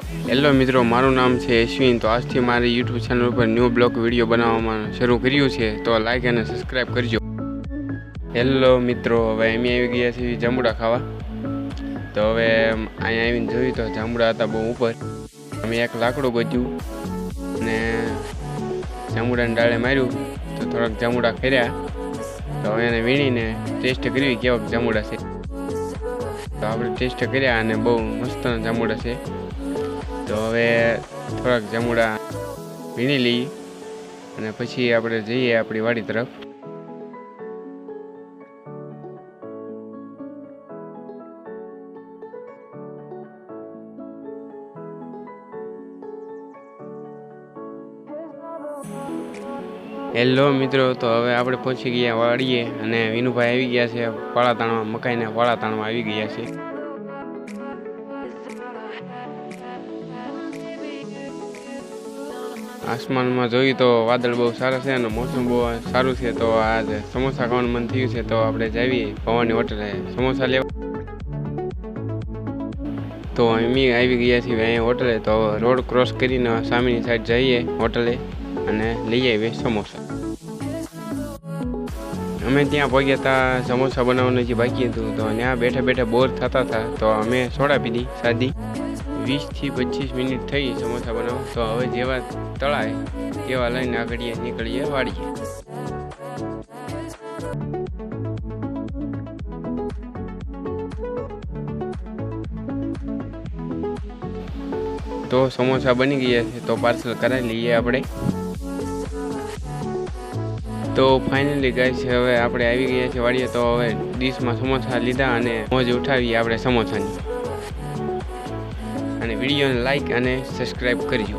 Hello મિત્રો, મારું નામ છે અશ્વિન। તો આજથી મારી યુટ્યુબ ચેનલ ઉપર ન્યૂ બ્લોગ વિડીયો બનાવવામાં શરૂ કર્યું છે, તો લાઈક અને સબસ્ક્રાઈબ કરજો। હેલો મિત્રો, હવે અમે આવી ગયા છીએ જાંબુડા ખાવા। તો હવે અહીંયા આવીને જોયું તો જાંબુડા હતા બહુ ઉપર। અમે એક લાકડું ગોત્યું અને જાંબુડાને ડાળે માર્યું તો થોડાક જાંબુડા કર્યા। તો હવે એને વીણીને ટેસ્ટ કરવી કેવાક જાંબુડા છે। તો આપણે ટેસ્ટ કર્યા અને બહુ મસ્ત જાંબુડા છે। તો હવે થોડાક જાંબુડા વીણી લઈએ અને પછી આપણે જઈએ આપણી વાડી તરફ। હેલો મિત્રો, તો હવે આપણે પહોંચી ગયા વાડીએ અને વિનુભાઈ આવી ગયા છે વાળા તાણવા, મકાઈને વાળા તાણવા આવી ગયા છે। આસમાનમાં જોયું તો વાદળ બહુ સારા છે અને મોસમ બહુ સારું છે। તો આજે સમોસા ખાવાનું મન થયું છે, તો આપણે જઈએ ભવાની હોટલે સમોસા લેવા। તો અમે આવી ગયા છીએ અહીંયા હોટલે। તો રોડ ક્રોસ કરીને સામેની સાઈડ જઈએ હોટલે અને લઈ આવીએ સમોસા। અમે ત્યાં પહોંચ્યા હતા, સમોસા બનાવવાનું જે બાકી હતું તો ત્યાં બેઠા બેઠા બોર થતા હતા। તો અમે સોડા પીધી સાદી। 20 થી 25 મિનિટ થઈ સમોસા બનાવો। તો હવે જેવા તળાય તેવા લઈને આગળ નીકળીએ વાડીએ। તો સમોસા બની ગયા છે, તો પાર્સલ કરાવી લઈએ આપણે। તો ફાઇનલી ગાઈસ, હવે આપણે આવી ગયા છીએ વાડીએ। તો હવે ડીશમાં સમોસા લીધા અને મોજ ઉઠાવીએ આપણે સમોસાની। અને વિડીયોને લાઈક અને સબસ્ક્રાઈબ કરજો।